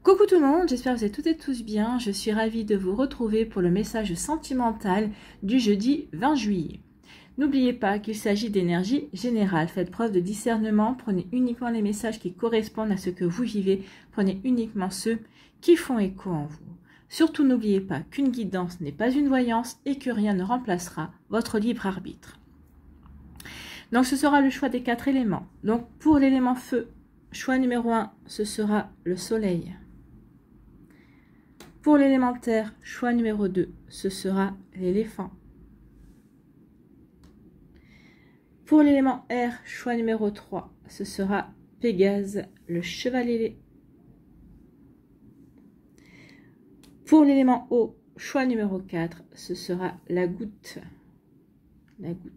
Coucou tout le monde, j'espère que vous êtes toutes et tous bien. Je suis ravie de vous retrouver pour le message sentimental du jeudi 20 juillet. N'oubliez pas qu'il s'agit d'énergie générale. Faites preuve de discernement, prenez uniquement les messages qui correspondent à ce que vous vivez. Prenez uniquement ceux qui font écho en vous. Surtout n'oubliez pas qu'une guidance n'est pas une voyance et que rien ne remplacera votre libre arbitre. Donc ce sera le choix des 4 éléments. Donc pour l'élément feu, choix numéro 1, ce sera le soleil. Pour l'élément terre, choix numéro 2, ce sera l'éléphant. Pour l'élément air, choix numéro 3, ce sera Pégase, le chevalier. Pour l'élément eau, choix numéro 4, ce sera la goutte. La goutte.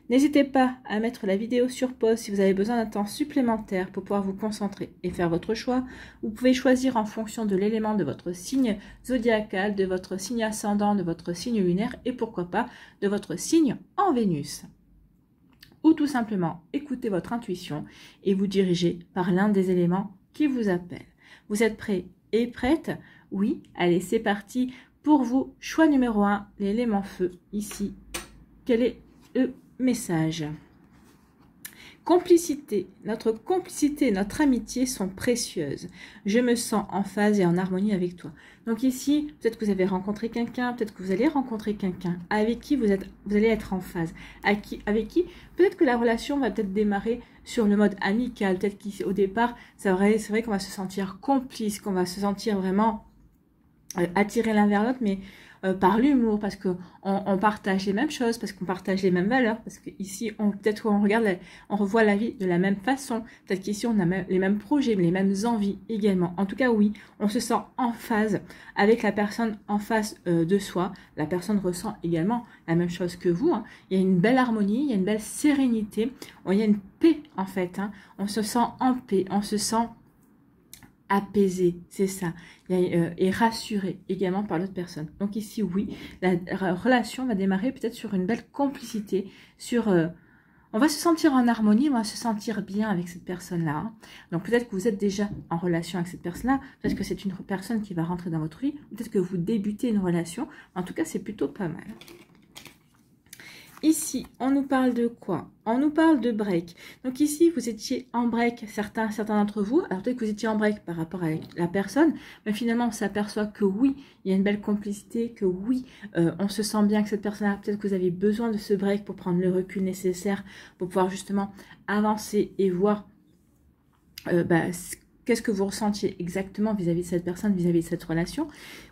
N'hésitez pas à mettre la vidéo sur pause si vous avez besoin d'un temps supplémentaire pour pouvoir vous concentrer et faire votre choix. Vous pouvez choisir en fonction de l'élément de votre signe zodiacal, de votre signe ascendant, de votre signe lunaire et pourquoi pas de votre signe en Vénus. Ou tout simplement écoutez votre intuition et vous dirigez par l'un des éléments qui vous appelle. Vous êtes prêts et prêtes? Oui, allez, c'est parti pour vous. Choix numéro 1, l'élément feu. Ici, quel est le message? Complicité, notre amitié sont précieuses. Je me sens en phase et en harmonie avec toi. Donc ici, peut-être que vous avez rencontré quelqu'un, peut-être que vous allez rencontrer quelqu'un avec qui vous allez être en phase. Avec qui peut-être que la relation va peut-être démarrer sur le mode amical. Peut-être qu'au départ, c'est vrai qu'on va se sentir complice, qu'on va se sentir vraiment attiré l'un vers l'autre, mais par l'humour, parce qu'on partage les mêmes choses, parce qu'on partage les mêmes valeurs, parce qu'ici, peut-être qu'on regarde, on revoit la vie de la même façon, peut-être qu'ici, on a les mêmes projets, les mêmes envies également. En tout cas, oui, on se sent en phase avec la personne en face de soi. La personne ressent également la même chose que vous. Hein. Il y a une belle harmonie, il y a une belle sérénité, il y a une paix, en fait. Hein. On se sent en paix, on se sent apaisé, c'est ça, et rassuré également par l'autre personne. Donc ici, oui, la relation va démarrer peut-être sur une belle complicité, on va se sentir en harmonie, on va se sentir bien avec cette personne-là. Hein. Donc peut-être que vous êtes déjà en relation avec cette personne-là, peut-être que c'est une personne qui va rentrer dans votre vie, peut-être que vous débutez une relation, en tout cas, c'est plutôt pas mal. Ici, on nous parle de quoi? On nous parle de break. Donc ici, vous étiez en break, certains d'entre vous. Alors peut-être que vous étiez en break par rapport à la personne, mais finalement, on s'aperçoit que oui, il y a une belle complicité, que oui, on se sent bien avec cette personne-là. Peut-être que vous avez besoin de ce break pour prendre le recul nécessaire, pour pouvoir justement avancer et voir qu'est-ce que vous ressentiez exactement vis-à-vis de cette personne, vis-à-vis de cette relation.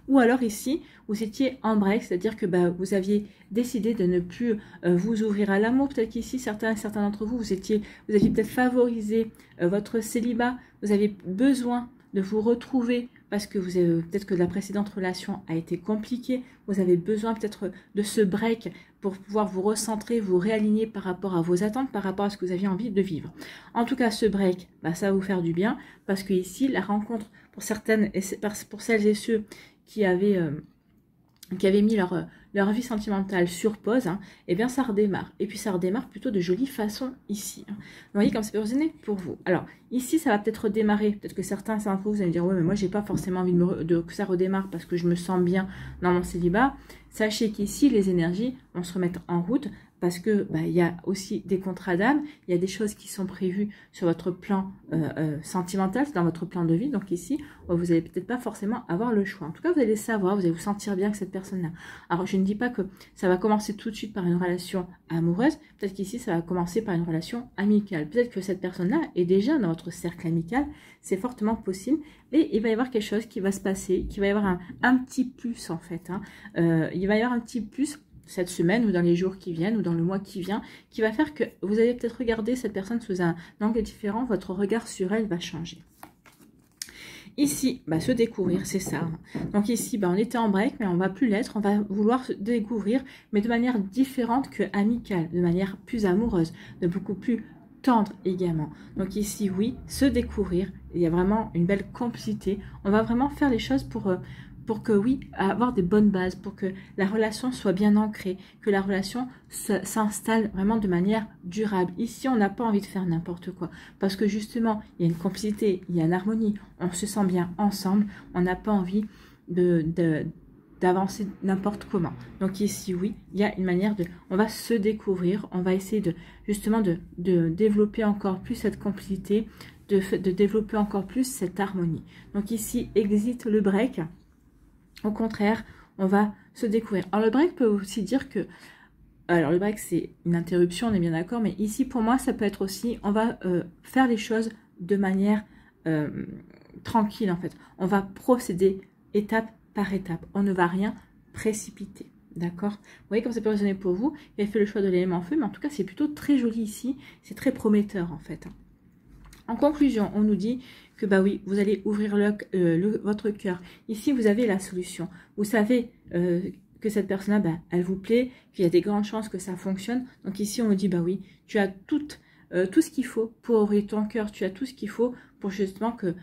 Ou alors ici, vous étiez en break, c'est-à-dire que vous aviez décidé de ne plus vous ouvrir à l'amour. Peut-être qu'ici, certains d'entre vous, vous aviez peut-être favorisé votre célibat. Vous avez besoin de vous retrouver parce que peut-être que la précédente relation a été compliquée. Vous avez besoin peut-être de ce break pour pouvoir vous recentrer, vous réaligner par rapport à vos attentes, par rapport à ce que vous aviez envie de vivre. En tout cas, ce break, ça va vous faire du bien parce que ici, la rencontre, pour certaines et pour celles et ceux qui avaient mis leur vie sentimentale sur pause, hein, eh bien ça redémarre. Et puis ça redémarre plutôt de jolie façon ici. Hein. Vous voyez comme c'est positionné pour vous. Alors ici ça va peut-être redémarrer. Peut-être que certains d'entre vous allez me dire ouais mais moi j'ai pas forcément envie que ça redémarre parce que je me sens bien dans mon célibat. Sachez qu'ici les énergies vont se remettre en route parce que il y a aussi des contrats d'âme, il y a des choses qui sont prévues sur votre plan sentimental, dans votre plan de vie. Donc ici, vous n'allez peut-être pas forcément avoir le choix. En tout cas, vous allez savoir, vous allez vous sentir bien avec cette personne-là. Alors, je ne dis pas que ça va commencer tout de suite par une relation amoureuse. Peut-être qu'ici, ça va commencer par une relation amicale. Peut-être que cette personne-là est déjà dans votre cercle amical. C'est fortement possible. Et il va y avoir quelque chose qui va se passer, qui va y avoir un petit plus en fait. Hein. Il va y avoir un petit plus cette semaine ou dans les jours qui viennent ou dans le mois qui vient, qui va faire que vous allez peut-être regarder cette personne sous un angle différent, votre regard sur elle va changer. Ici, se découvrir, c'est ça. Donc ici, on était en break, mais on va plus l'être, on va vouloir se découvrir, mais de manière différente que amicale, de manière plus amoureuse, de beaucoup plus tendre également. Donc ici, oui, se découvrir, il y a vraiment une belle complicité. On va vraiment faire les choses pour que, oui, avoir des bonnes bases, pour que la relation soit bien ancrée, que la relation s'installe vraiment de manière durable. Ici, on n'a pas envie de faire n'importe quoi, parce que justement, il y a une complicité, il y a une harmonie, on se sent bien ensemble, on n'a pas envie d'avancer n'importe comment. Donc ici, oui, il y a une manière de... On va se découvrir, on va essayer de justement de développer encore plus cette complicité, de développer encore plus cette harmonie. Donc ici, exit le break. Au contraire, on va se découvrir. Alors le break peut aussi dire que... Alors le break, c'est une interruption, on est bien d'accord, mais ici, pour moi, ça peut être aussi... On va faire les choses de manière tranquille, en fait. On va procéder étape par étape. On ne va rien précipiter. D'accord? Vous voyez comme ça peut résonner pour vous. Vous avez fait le choix de l'élément feu, mais en tout cas, c'est plutôt très joli ici. C'est très prometteur, en fait. En conclusion, on nous dit que, bah oui, vous allez ouvrir votre cœur. Ici, vous avez la solution. Vous savez que cette personne-là, bah, elle vous plaît, qu'il y a des grandes chances que ça fonctionne. Donc ici, on nous dit, bah oui, tu as tout ce qu'il faut pour ouvrir ton cœur. Tu as tout ce qu'il faut pour justement que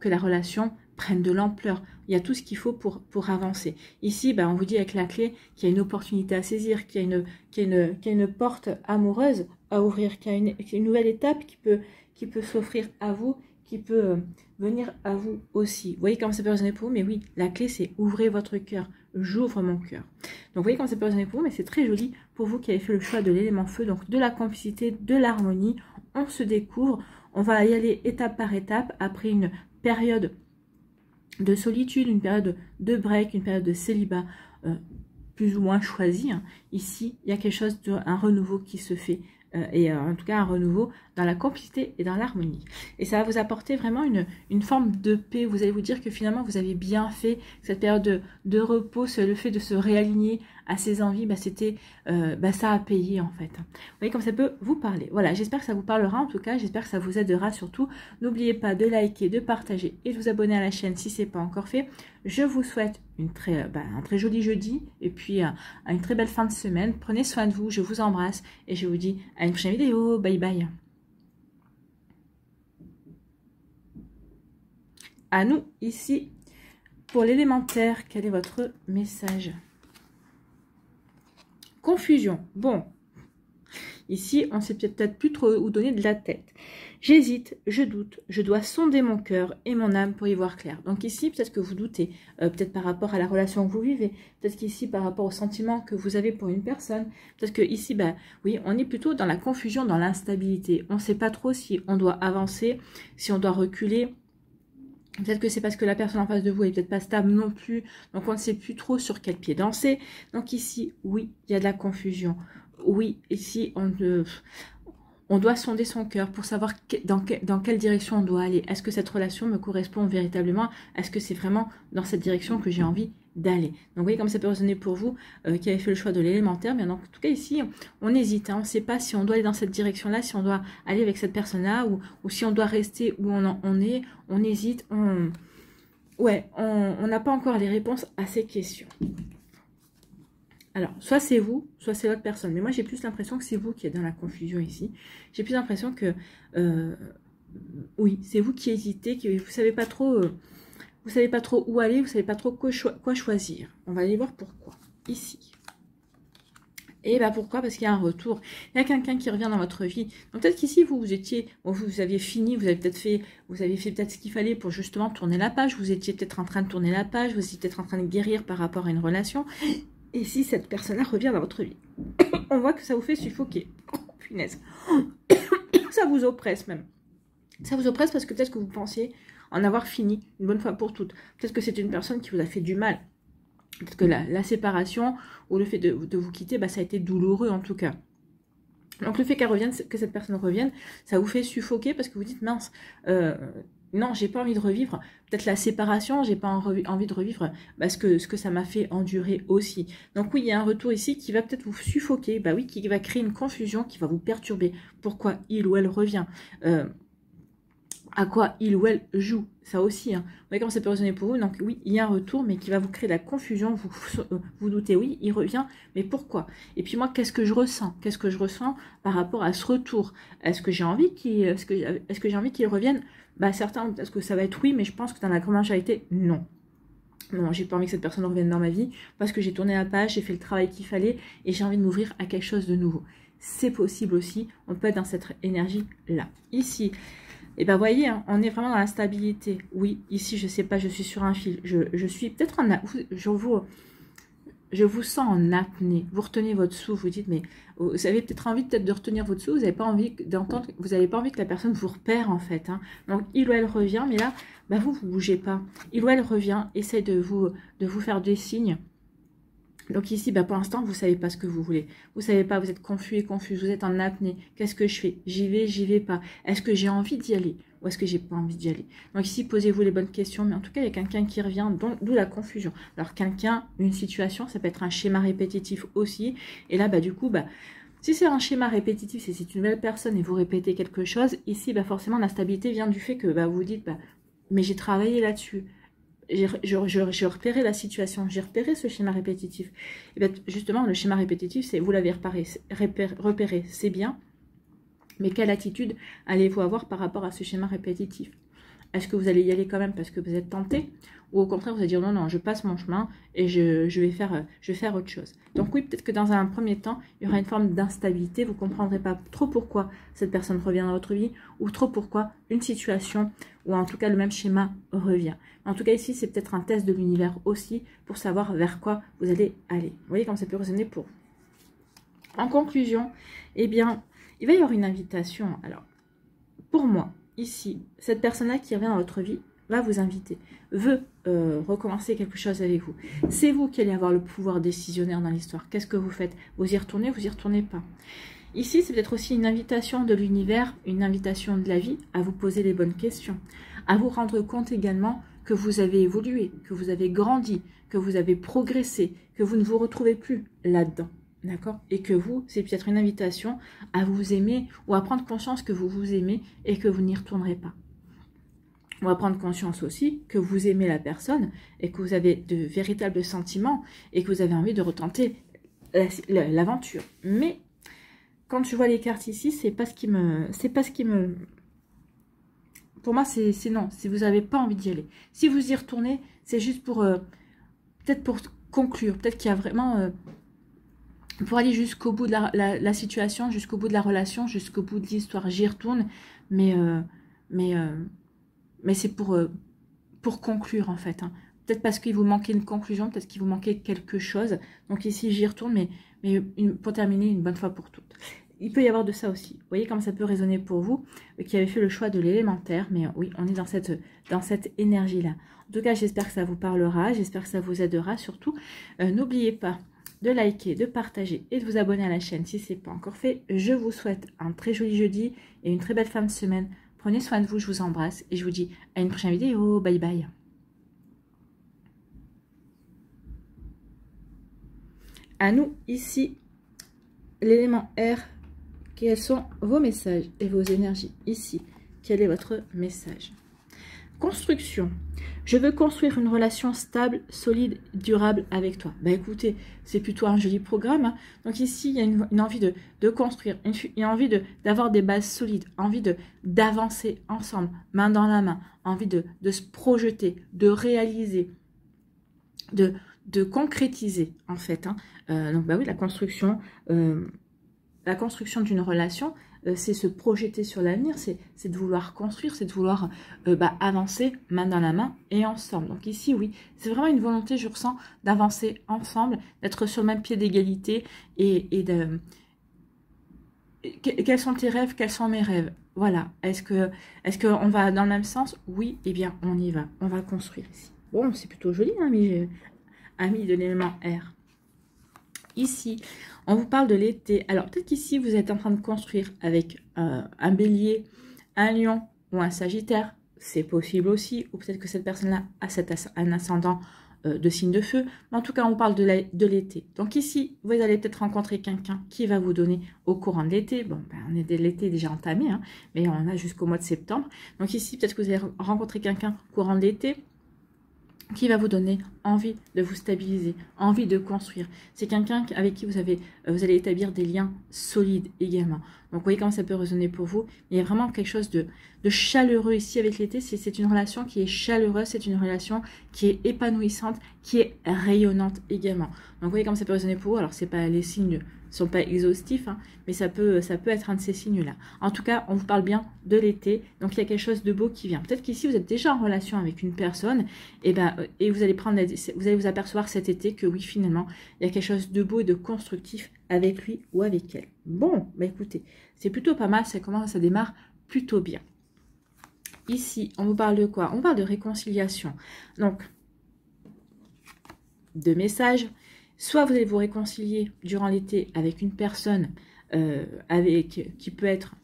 la relation prenne de l'ampleur. Il y a tout ce qu'il faut pour avancer. Ici, bah, on vous dit avec la clé qu'il y a une opportunité à saisir, qu'il y a une porte amoureuse à ouvrir, qu'il y a une nouvelle étape qui peut s'offrir à vous, qui peut venir à vous aussi. Vous voyez comment ça peut résonner pour vous? Mais oui, la clé, c'est ouvrez votre cœur. J'ouvre mon cœur. Donc, vous voyez comment ça peut résonner pour vous, mais c'est très joli pour vous qui avez fait le choix de l'élément feu, donc de la complicité, de l'harmonie. On se découvre, on va y aller étape par étape après une période de solitude, une période de break, une période de célibat plus ou moins choisie. Hein. Ici, il y a quelque chose un renouveau qui se fait. Et en tout cas un renouveau dans la complicité et dans l'harmonie. Et ça va vous apporter vraiment une forme de paix. Vous allez vous dire que finalement vous avez bien fait cette période de repos, le fait de se réaligner à ses envies, bah, ça a payé en fait. Vous voyez comme ça peut vous parler. Voilà, j'espère que ça vous parlera en tout cas, j'espère que ça vous aidera surtout. N'oubliez pas de liker, de partager et de vous abonner à la chaîne si ce n'est pas encore fait. Je vous souhaite un très joli jeudi et puis une très belle fin de semaine. Prenez soin de vous, je vous embrasse et je vous dis à une prochaine vidéo. Bye bye. À nous ici pour l'élémentaire, quel est votre message? Confusion. Bon, ici on sait peut-être plus trop où donner de la tête. J'hésite, je doute, je dois sonder mon cœur et mon âme pour y voir clair. Donc ici, peut-être que vous doutez, peut-être par rapport à la relation que vous vivez, peut-être qu'ici par rapport au sentiment que vous avez pour une personne, peut-être que ici, bah, oui, on est plutôt dans la confusion, dans l'instabilité. On ne sait pas trop si on doit avancer, si on doit reculer. Peut-être que c'est parce que la personne en face de vous est peut-être pas stable non plus, donc on ne sait plus trop sur quel pied danser. Donc ici, oui, il y a de la confusion. Oui, ici, on doit sonder son cœur pour savoir dans quelle direction on doit aller. Est-ce que cette relation me correspond véritablement? Est-ce que c'est vraiment dans cette direction que j'ai envie d'aller? Donc, vous voyez comme ça peut résonner pour vous qui avez fait le choix de l'élémentaire. Mais en tout cas, ici, on hésite. Hein, on ne sait pas si on doit aller dans cette direction-là, si on doit aller avec cette personne-là ou si on doit rester où on est. On hésite. On n'a pas encore les réponses à ces questions. Alors, soit c'est vous, soit c'est l'autre personne. Mais moi, j'ai plus l'impression que c'est vous qui êtes dans la confusion ici. J'ai plus l'impression que, oui, c'est vous qui hésitez, que vous savez pas trop où aller, vous savez pas trop quoi choisir. On va aller voir pourquoi. Ici. Et bah pourquoi? Parce qu'il y a un retour. Il y a quelqu'un qui revient dans votre vie. Donc peut-être qu'ici, vous aviez fini, vous avez fait peut-être ce qu'il fallait pour justement tourner la page. Vous étiez peut-être en train de tourner la page, vous étiez peut-être en train de guérir par rapport à une relation. Et si cette personne-là revient dans votre vie, on voit que ça vous fait suffoquer. Oh, punaise. Ça vous oppresse même. Ça vous oppresse parce que peut-être que vous pensiez en avoir fini une bonne fois pour toutes. Peut-être que c'est une personne qui vous a fait du mal. Peut-être que la séparation ou le fait de vous quitter, bah, ça a été douloureux en tout cas. Donc le fait que cette personne revienne, ça vous fait suffoquer parce que vous dites mince, non, j'ai pas envie de revivre peut-être la séparation, j'ai pas envie de revivre ce que ça m'a fait endurer aussi. Donc oui, il y a un retour ici qui va peut-être vous suffoquer, bah oui, qui va créer une confusion, qui va vous perturber. Pourquoi il ou elle revient, à quoi il ou elle joue, ça aussi. Hein. Vous voyez comment ça peut résonner pour vous. Donc oui, il y a un retour, mais qui va vous créer de la confusion. Vous doutez, oui, il revient, mais pourquoi? Et puis moi, qu'est-ce que je ressens? Qu'est-ce que je ressens par rapport à ce retour? Est-ce que j'ai envie qu'il revienne? Bah certains, peut-être que ça va être oui, mais je pense que dans la grande majorité, non. Bon, j'ai pas envie que cette personne revienne dans ma vie parce que j'ai tourné la page, j'ai fait le travail qu'il fallait et j'ai envie de m'ouvrir à quelque chose de nouveau. C'est possible aussi, on peut être dans cette énergie-là. Ici, et ben voyez, hein, on est vraiment dans la stabilité. Oui, ici, je sais pas, je suis sur un fil. Je suis peut-être en... Je vous sens en apnée. Vous retenez votre souffle, vous dites, mais vous avez peut-être envie de retenir votre souffle, vous n'avez pas envie d'entendre, vous n'avez pas envie que la personne vous repère en fait. Hein. Donc il ou elle revient, mais là, bah, vous ne bougez pas. Il ou elle revient, essaie de vous faire des signes. Donc ici, bah, pour l'instant, vous ne savez pas ce que vous voulez. Vous ne savez pas, vous êtes confus et confus, vous êtes en apnée. Qu'est-ce que je fais? J'y vais pas. Est-ce que j'ai envie d'y aller? Ou est-ce que j'ai pas envie d'y aller? Donc ici, posez-vous les bonnes questions. Mais en tout cas, il y a quelqu'un qui revient, d'où la confusion. Alors quelqu'un, une situation, ça peut être un schéma répétitif aussi. Et là, bah, du coup, bah, si c'est un schéma répétitif, si c'est une nouvelle personne et vous répétez quelque chose, ici, bah, forcément, la stabilité vient du fait que bah, vous dites, bah, mais j'ai travaillé là-dessus. J'ai repéré la situation, j'ai repéré ce schéma répétitif. Et bien, justement, le schéma répétitif, c'est vous l'avez repéré, c'est bien, mais quelle attitude allez-vous avoir par rapport à ce schéma répétitif? Est-ce que vous allez y aller quand même parce que vous êtes tenté? Ou au contraire, vous allez dire non, non, je passe mon chemin et je vais faire autre chose. Donc oui, peut-être que dans un premier temps, il y aura une forme d'instabilité. Vous ne comprendrez pas trop pourquoi cette personne revient dans votre vie ou trop pourquoi une situation ou en tout cas le même schéma revient. En tout cas, ici, c'est peut-être un test de l'univers aussi pour savoir vers quoi vous allez aller. Vous voyez comme ça peut résonner pour vous. En conclusion, eh bien, il va y avoir une invitation. Alors, pour moi, ici, cette personne-là qui revient dans votre vie va vous inviter, veut recommencer quelque chose avec vous. C'est vous qui allez avoir le pouvoir décisionnaire dans l'histoire. Qu'est-ce que vous faites? Vous y retournez pas. Ici, c'est peut-être aussi une invitation de l'univers, une invitation de la vie à vous poser les bonnes questions, à vous rendre compte également que vous avez évolué, que vous avez grandi, que vous avez progressé, que vous ne vous retrouvez plus là-dedans. D'accord? Et que vous, c'est peut-être une invitation à vous aimer ou à prendre conscience que vous vous aimez et que vous n'y retournerez pas. On va prendre conscience aussi que vous aimez la personne et que vous avez de véritables sentiments et que vous avez envie de retenter l'aventure. Mais quand je vois les cartes ici, c'est pas ce qui me... Pour moi, c'est non. Si vous n'avez pas envie d'y aller. Si vous y retournez, c'est juste pour... peut-être pour conclure. Peut-être qu'il y a vraiment... pour aller jusqu'au bout de la situation, jusqu'au bout de la relation, jusqu'au bout de l'histoire. J'y retourne, mais c'est pour conclure, en fait. Hein. Peut-être parce qu'il vous manquait une conclusion, peut-être qu'il vous manquait quelque chose. Donc ici, j'y retourne, mais pour terminer une bonne fois pour toutes. Il peut y avoir de ça aussi. Vous voyez comment ça peut résonner pour vous, qui avez fait le choix de l'élémentaire. Mais oui, on est dans cette énergie-là. En tout cas, j'espère que ça vous parlera. J'espère que ça vous aidera. Surtout, n'oubliez pas de liker, de partager et de vous abonner à la chaîne si ce n'est pas encore fait. Je vous souhaite un très joli jeudi et une très belle fin de semaine. Prenez soin de vous, je vous embrasse et je vous dis à une prochaine vidéo. Bye bye. À nous, ici, l'élément R. Quels sont vos messages et vos énergies ici? Quel est votre message? Construction. Je veux construire une relation stable, solide, durable avec toi. Bah écoutez, c'est plutôt un joli programme. Hein. Donc ici, il y a une envie de construire, une envie d'avoir des bases solides, envie d'avancer ensemble, main dans la main, envie de se projeter, de réaliser, de concrétiser en fait. Hein. Donc bah oui, la construction d'une relation, c'est se projeter sur l'avenir, c'est de vouloir construire, c'est de vouloir avancer main dans la main et ensemble. Donc ici, oui, c'est vraiment une volonté, je ressens, d'avancer ensemble, d'être sur le même pied d'égalité et de... Quels sont tes rêves, quels sont mes rêves? Voilà, est-ce qu'on va dans le même sens? Oui, eh bien, on y va, on va construire ici. Bon, c'est plutôt joli, hein, ami de l'élément R. Ici, on vous parle de l'été. Alors, peut-être qu'ici, vous êtes en train de construire avec un bélier, un lion ou un sagittaire. C'est possible aussi. Ou peut-être que cette personne-là a un ascendant de signe de feu. Mais en tout cas, on parle de l'été. Donc ici, vous allez peut-être rencontrer quelqu'un qui va vous donner au courant de l'été. Bon, ben, on est de l'été déjà entamé, hein, mais on a jusqu'au mois de septembre. Donc ici, peut-être que vous allez rencontrer quelqu'un au courant de l'été. qui va vous donner envie de vous stabiliser, envie de construire. C'est quelqu'un avec qui vous allez établir des liens solides également. Donc, vous voyez comment ça peut résonner pour vous. Il y a vraiment quelque chose de chaleureux ici avec l'été. C'est une relation qui est chaleureuse, c'est une relation qui est épanouissante, qui est rayonnante également. Donc, vous voyez comment ça peut résonner pour vous. Alors, c'est pas les signes sont pas exhaustifs, hein, mais ça peut être un de ces signes-là. En tout cas, on vous parle bien de l'été, donc il y a quelque chose de beau qui vient. Peut-être qu'ici, vous êtes déjà en relation avec une personne, et vous allez vous apercevoir cet été que oui, finalement, il y a quelque chose de beau et de constructif avec lui ou avec elle. Bon, bah écoutez, c'est plutôt pas mal, ça démarre plutôt bien. Ici, on vous parle de quoi? On parle de réconciliation. Donc, de messages. Soit vous allez vous réconcilier durant l'été avec une personne qui peut être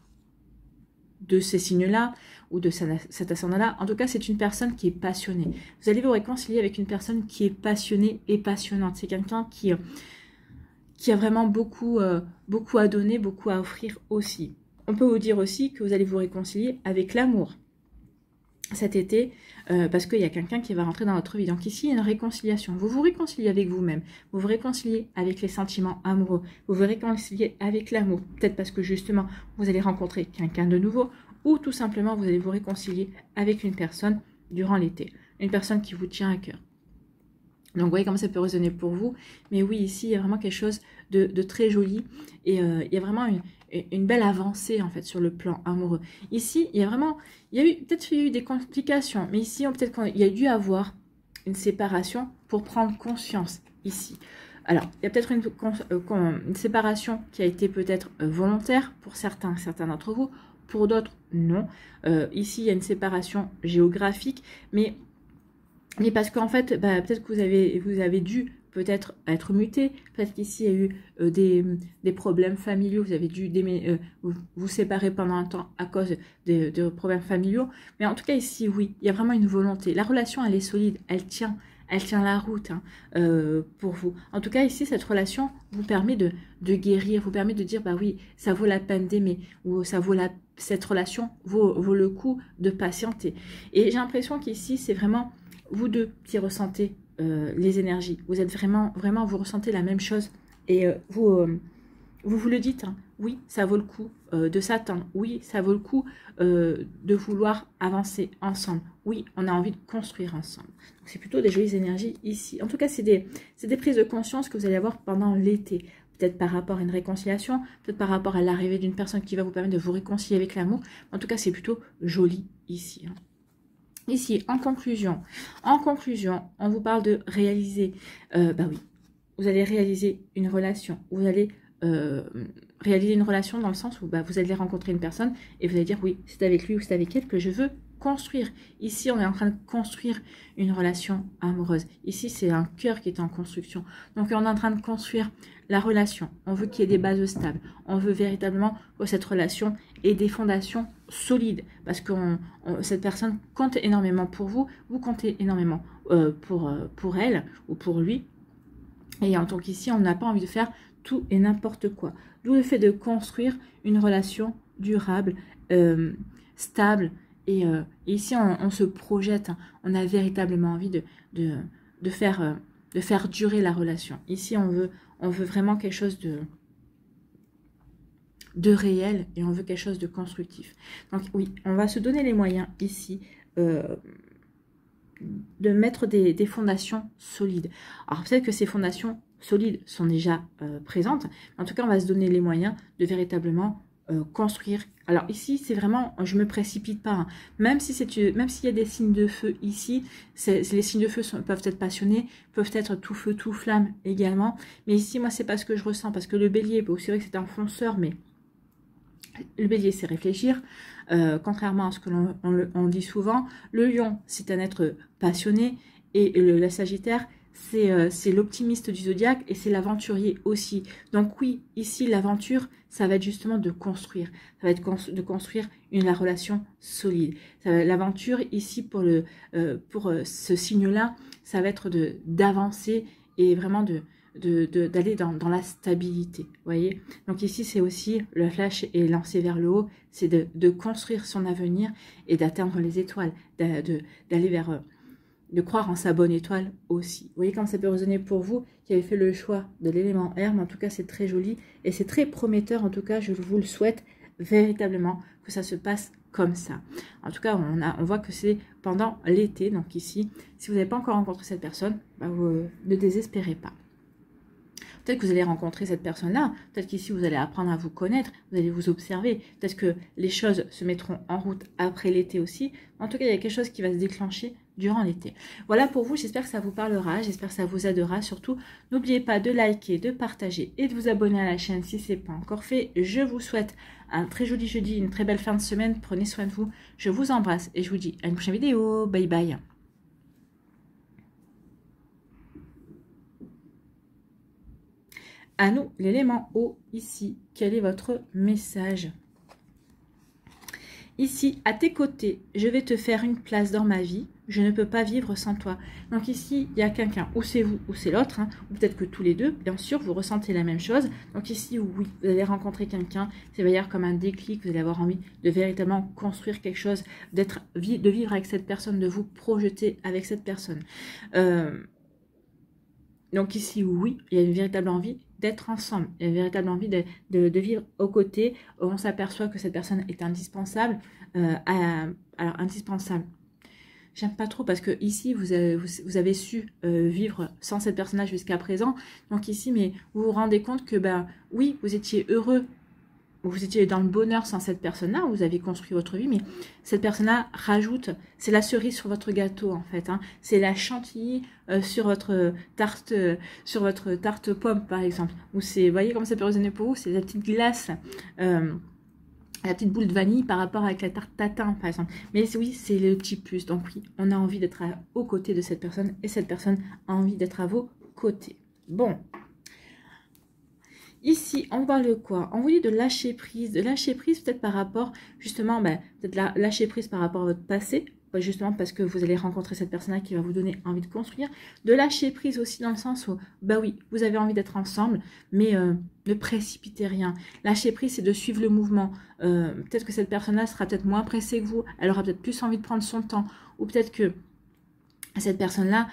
de ces signes-là ou de cet ascendant-là. En tout cas, c'est une personne qui est passionnée. Vous allez vous réconcilier avec une personne qui est passionnée et passionnante. C'est quelqu'un qui a vraiment beaucoup à donner, beaucoup à offrir aussi. On peut vous dire aussi que vous allez vous réconcilier avec l'amour cet été, parce qu'il y a quelqu'un qui va rentrer dans votre vie. Donc ici, il y a une réconciliation. Vous vous réconciliez avec vous-même, vous vous réconciliez avec les sentiments amoureux, vous vous réconciliez avec l'amour, peut-être parce que justement, vous allez rencontrer quelqu'un de nouveau, ou tout simplement, vous allez vous réconcilier avec une personne durant l'été, une personne qui vous tient à cœur. Donc, vous voyez comment ça peut résonner pour vous. Mais oui, ici, il y a vraiment quelque chose de très joli. Et il y a vraiment une belle avancée, en fait, sur le plan amoureux. Ici, il y a peut-être eu des complications. Mais ici, peut-être qu'il y a dû avoir une séparation pour prendre conscience, ici. Alors, il y a peut-être une séparation qui a été peut-être volontaire pour certains d'entre vous. Pour d'autres, non. Ici, il y a une séparation géographique, mais parce qu'en fait, peut-être que vous avez dû peut-être être muté, peut-être qu'ici il y a eu des problèmes familiaux, vous avez dû vous séparer pendant un temps à cause de problèmes familiaux, mais en tout cas ici, oui, il y a vraiment une volonté. La relation, elle est solide, elle tient la route pour vous. En tout cas, ici, cette relation vous permet de guérir, vous permet de dire, bah oui, ça vaut la peine d'aimer, ou cette relation vaut le coup de patienter. Et j'ai l'impression qu'ici, c'est vraiment vous deux qui ressentez les énergies. Vous êtes vraiment, vous ressentez la même chose. Et vous le dites, hein, oui, ça vaut le coup de s'attendre. Oui, ça vaut le coup de vouloir avancer ensemble. Oui, on a envie de construire ensemble. C'est plutôt des jolies énergies ici. En tout cas, c'est des prises de conscience que vous allez avoir pendant l'été. Peut-être par rapport à une réconciliation, peut-être par rapport à l'arrivée d'une personne qui va vous permettre de vous réconcilier avec l'amour. En tout cas, c'est plutôt joli ici. Hein. Ici, en conclusion, on vous parle de réaliser, oui, vous allez réaliser une relation, vous allez réaliser une relation dans le sens où vous allez rencontrer une personne et vous allez dire oui, c'est avec lui ou c'est avec elle que je veux construire. Ici, on est en train de construire une relation amoureuse. Ici, c'est un cœur qui est en construction. Donc, on est en train de construire la relation. On veut qu'il y ait des bases stables. On veut véritablement que cette relation ait des fondations solides. Parce que cette personne compte énormément pour vous. Vous comptez énormément pour elle ou pour lui. Et en tant qu'ici, on n'a pas envie de faire tout et n'importe quoi. D'où le fait de construire une relation durable, stable. Et ici, on se projette, hein. On a véritablement envie de faire durer la relation. Ici, on veut vraiment quelque chose de réel et on veut quelque chose de constructif. Donc oui, on va se donner les moyens ici de mettre des fondations solides. Alors peut-être que ces fondations solides sont déjà présentes, mais en tout cas, on va se donner les moyens de véritablement construire. Alors ici, c'est vraiment, je me précipite pas, hein. Même s'il y a des signes de feu ici, les signes de feu peuvent être passionnés, peuvent être tout feu, tout flamme également. Mais ici, moi, c'est pas ce que je ressens, parce que le bélier, c'est vrai que c'est un fonceur, mais le bélier, c'est réfléchir, contrairement à ce que l'on dit souvent. Le lion, c'est un être passionné, et la sagittaire, c'est l'optimiste du zodiaque et c'est l'aventurier aussi. Donc oui, ici, l'aventure, ça va être justement de construire. Ça va être de construire la relation solide. L'aventure, ici, pour ce signe-là, ça va être d'avancer et vraiment d'aller dans la stabilité. Vous voyez? Donc ici, c'est aussi, le flash est lancé vers le haut, c'est de construire son avenir et d'atteindre les étoiles, d'aller de croire en sa bonne étoile aussi. Vous voyez comme ça peut résonner pour vous qui avez fait le choix de l'élément air, mais en tout cas c'est très joli et c'est très prometteur. En tout cas, je vous le souhaite véritablement que ça se passe comme ça. En tout cas, on voit que c'est pendant l'été. Donc ici, si vous n'avez pas encore rencontré cette personne, bah, ne désespérez pas. Peut-être que vous allez rencontrer cette personne-là. Peut-être qu'ici, vous allez apprendre à vous connaître. Vous allez vous observer. Peut-être que les choses se mettront en route après l'été aussi. En tout cas, il y a quelque chose qui va se déclencher durant l'été. Voilà pour vous. J'espère que ça vous parlera. J'espère que ça vous aidera. Surtout, n'oubliez pas de liker, de partager et de vous abonner à la chaîne si ce n'est pas encore fait. Je vous souhaite un très joli jeudi, une très belle fin de semaine. Prenez soin de vous. Je vous embrasse et je vous dis à une prochaine vidéo. Bye bye. À nous, l'élément eau, ici, quel est votre message? Ici, à tes côtés, je vais te faire une place dans ma vie. Je ne peux pas vivre sans toi. Donc ici, il y a quelqu'un, ou c'est vous, ou c'est l'autre, hein, ou peut-être que tous les deux, bien sûr, vous ressentez la même chose. Donc ici, oui, vous allez rencontrer quelqu'un, ça va y avoir comme un déclic, vous allez avoir envie de véritablement construire quelque chose, de vivre avec cette personne, de vous projeter avec cette personne. Donc ici, oui, il y a une véritable envie d'être ensemble. Il y a une véritable envie de vivre aux côtés. On s'aperçoit que cette personne est indispensable. Alors, indispensable. J'aime pas trop parce que ici, vous avez su vivre sans cette personne-là jusqu'à présent. Donc ici, mais vous vous rendez compte que, ben, oui, vous étiez heureux. Vous étiez dans le bonheur sans cette personne-là, vous avez construit votre vie, mais cette personne-là rajoute, c'est la cerise sur votre gâteau en fait, hein. C'est la chantilly sur votre tarte pomme par exemple. Ou c'est, vous voyez comment ça peut résonner pour vous, c'est la petite glace, la petite boule de vanille par rapport avec la tarte tatin par exemple. Mais oui, c'est le petit plus, donc oui, on a envie d'être aux côtés de cette personne et cette personne a envie d'être à vos côtés. Bon. Ici, on parle de quoi? On vous dit de lâcher prise peut-être par rapport, justement, ben, peut-être lâcher prise par rapport à votre passé, justement parce que vous allez rencontrer cette personne-là qui va vous donner envie de construire. De lâcher prise aussi dans le sens où, bah oui, vous avez envie d'être ensemble, mais ne précipitez rien. Lâcher prise, c'est de suivre le mouvement. Peut-être que cette personne-là sera peut-être moins pressée que vous, elle aura peut-être plus envie de prendre son temps, ou peut-être que cette personne-là,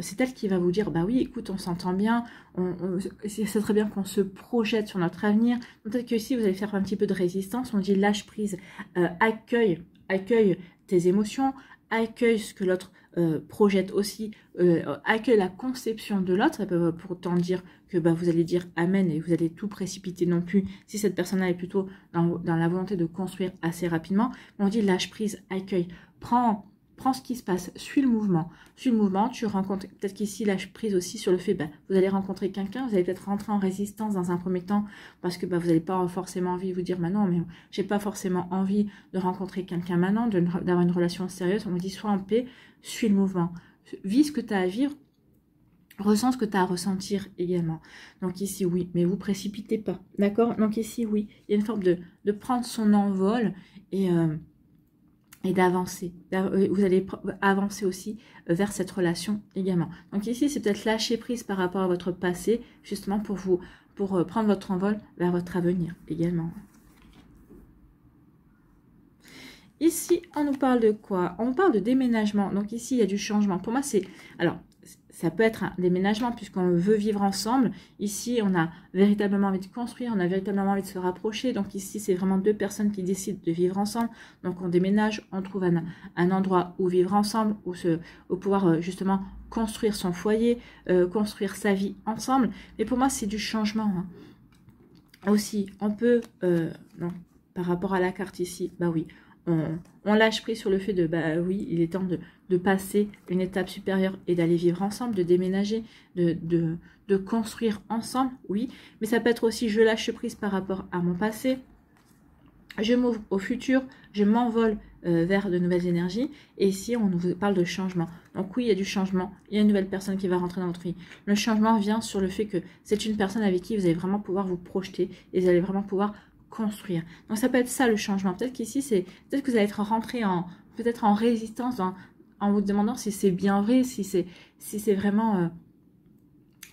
c'est elle qui va vous dire, bah oui, écoute, on s'entend bien, c'est très bien qu'on se projette sur notre avenir. Peut-être que si vous allez faire un petit peu de résistance, on dit lâche prise, accueille tes émotions, accueille ce que l'autre projette aussi, accueille la conception de l'autre. Ça peut pour autant dire que bah, vous allez dire amen et vous allez tout précipiter non plus si cette personne-là est plutôt dans la volonté de construire assez rapidement. On dit lâche prise, accueille, prends ce qui se passe, suis le mouvement, tu rencontres, peut-être qu'ici lâche prise aussi sur le fait, bah, vous allez rencontrer quelqu'un, vous allez peut-être rentrer en résistance dans un premier temps, parce que bah, vous n'avez pas forcément envie de vous dire, bah non, mais j'ai pas forcément envie de rencontrer quelqu'un maintenant, d'avoir une relation sérieuse. On vous dit, sois en paix, suis le mouvement, vis ce que tu as à vivre, ressens ce que tu as à ressentir également. Donc ici, oui, mais vous précipitez pas, d'accord? Donc ici, oui, il y a une forme de prendre son envol et d'avancer. Vous allez avancer aussi vers cette relation également. Donc ici, c'est peut-être lâcher prise par rapport à votre passé, justement pour prendre votre envol vers votre avenir également. Ici, on nous parle de quoi? On parle de déménagement. Donc ici, il y a du changement. Pour moi, c'est... Alors, ça peut être un déménagement puisqu'on veut vivre ensemble. Ici, on a véritablement envie de construire, on a véritablement envie de se rapprocher. Donc ici, c'est vraiment deux personnes qui décident de vivre ensemble. Donc on déménage, on trouve un endroit où vivre ensemble, où pouvoir justement construire son foyer, construire sa vie ensemble. Mais pour moi, c'est du changement. Hein. Aussi, on peut, non, par rapport à la carte ici, bah oui, on lâche prise sur le fait de, bah oui, il est temps de passer une étape supérieure et d'aller vivre ensemble, de déménager, de construire ensemble, oui. Mais ça peut être aussi, je lâche prise par rapport à mon passé, je m'ouvre au futur, je m'envole vers de nouvelles énergies. Et ici, on nous parle de changement. Donc oui, il y a du changement, il y a une nouvelle personne qui va rentrer dans votre vie. Le changement vient sur le fait que c'est une personne avec qui vous allez vraiment pouvoir vous projeter et vous allez vraiment pouvoir construire. Donc ça peut être ça le changement. Peut-être qu'ici, peut-être que vous allez être rentré peut-être en résistance en vous demandant si c'est bien vrai, si c'est vraiment...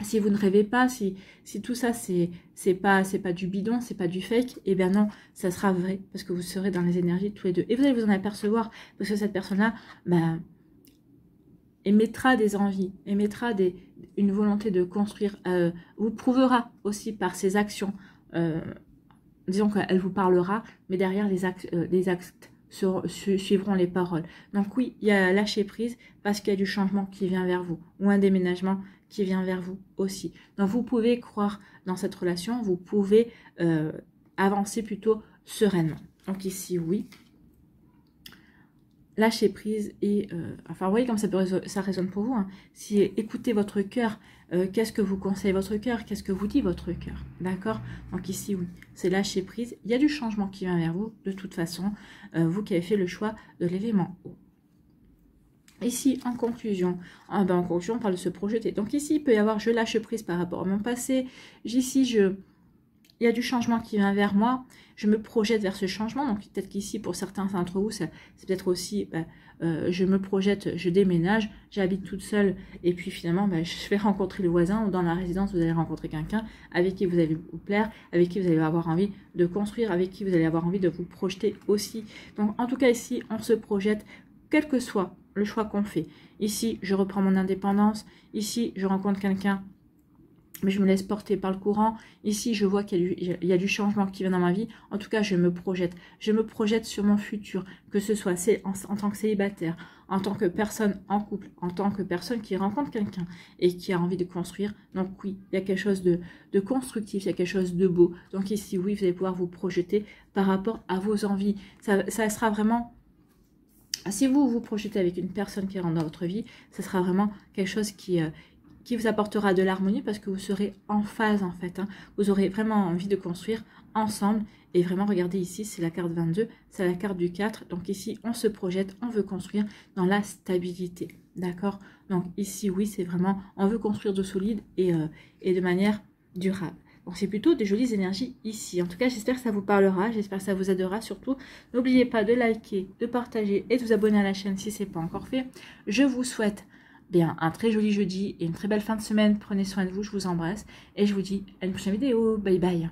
si vous ne rêvez pas, si tout ça c'est pas du bidon, c'est pas du fake, et bien non, ça sera vrai parce que vous serez dans les énergies tous les deux. Et vous allez vous en apercevoir parce que cette personne-là, ben, émettra des envies, émettra une volonté de construire, vous prouvera aussi par ses actions, disons qu'elle vous parlera, mais derrière les actes suivront les paroles. Donc oui, il y a lâcher prise parce qu'il y a du changement qui vient vers vous, ou un déménagement qui vient vers vous aussi. Donc vous pouvez croire dans cette relation, vous pouvez avancer plutôt sereinement. Donc ici, oui. Lâcher prise et... enfin, vous voyez comme ça résonne pour vous. Hein. Si écoutez votre cœur, qu'est-ce que vous conseille votre cœur? Qu'est-ce que vous dit votre cœur? D'accord? Donc ici, oui, c'est lâcher prise. Il y a du changement qui vient vers vous, de toute façon. Vous qui avez fait le choix de l'élément eau. Ici, en conclusion, on parle de se projeter. Donc ici, il peut y avoir je lâche prise par rapport à mon passé. Ici, il y a du changement qui vient vers moi. Je me projette vers ce changement. Donc peut-être qu'ici, pour certains d'entre vous, c'est peut-être aussi, je me projette, je déménage, j'habite toute seule. Et puis finalement, je vais rencontrer le voisin ou dans la résidence, vous allez rencontrer quelqu'un avec qui vous allez vous plaire, avec qui vous allez avoir envie de construire, avec qui vous allez avoir envie de vous projeter aussi. Donc en tout cas ici, on se projette, quel que soit le choix qu'on fait. Ici, je reprends mon indépendance. Ici, je rencontre quelqu'un, mais je me laisse porter par le courant. Ici, je vois qu'il y a du changement qui vient dans ma vie. En tout cas, je me projette. Je me projette sur mon futur, que ce soit en tant que célibataire, en tant que personne en couple, en tant que personne qui rencontre quelqu'un et qui a envie de construire. Donc oui, il y a quelque chose de constructif, il y a quelque chose de beau. Donc ici, oui, vous allez pouvoir vous projeter par rapport à vos envies. Ça sera vraiment... Si vous vous projetez avec une personne qui rentre dans votre vie, ce sera vraiment quelque chose qui vous apportera de l'harmonie parce que vous serez en phase en fait. Hein. Vous aurez vraiment envie de construire ensemble. Et vraiment, regardez ici, c'est la carte 22, c'est la carte du 4. Donc ici, on se projette, on veut construire dans la stabilité. D'accord? Donc ici, oui, c'est vraiment, on veut construire de solide et de manière durable. Donc c'est plutôt des jolies énergies ici. En tout cas, j'espère que ça vous parlera, j'espère que ça vous aidera. Surtout, n'oubliez pas de liker, de partager et de vous abonner à la chaîne si ce n'est pas encore fait. Je vous souhaite un très joli jeudi et une très belle fin de semaine. Prenez soin de vous, je vous embrasse et je vous dis à une prochaine vidéo. Bye bye.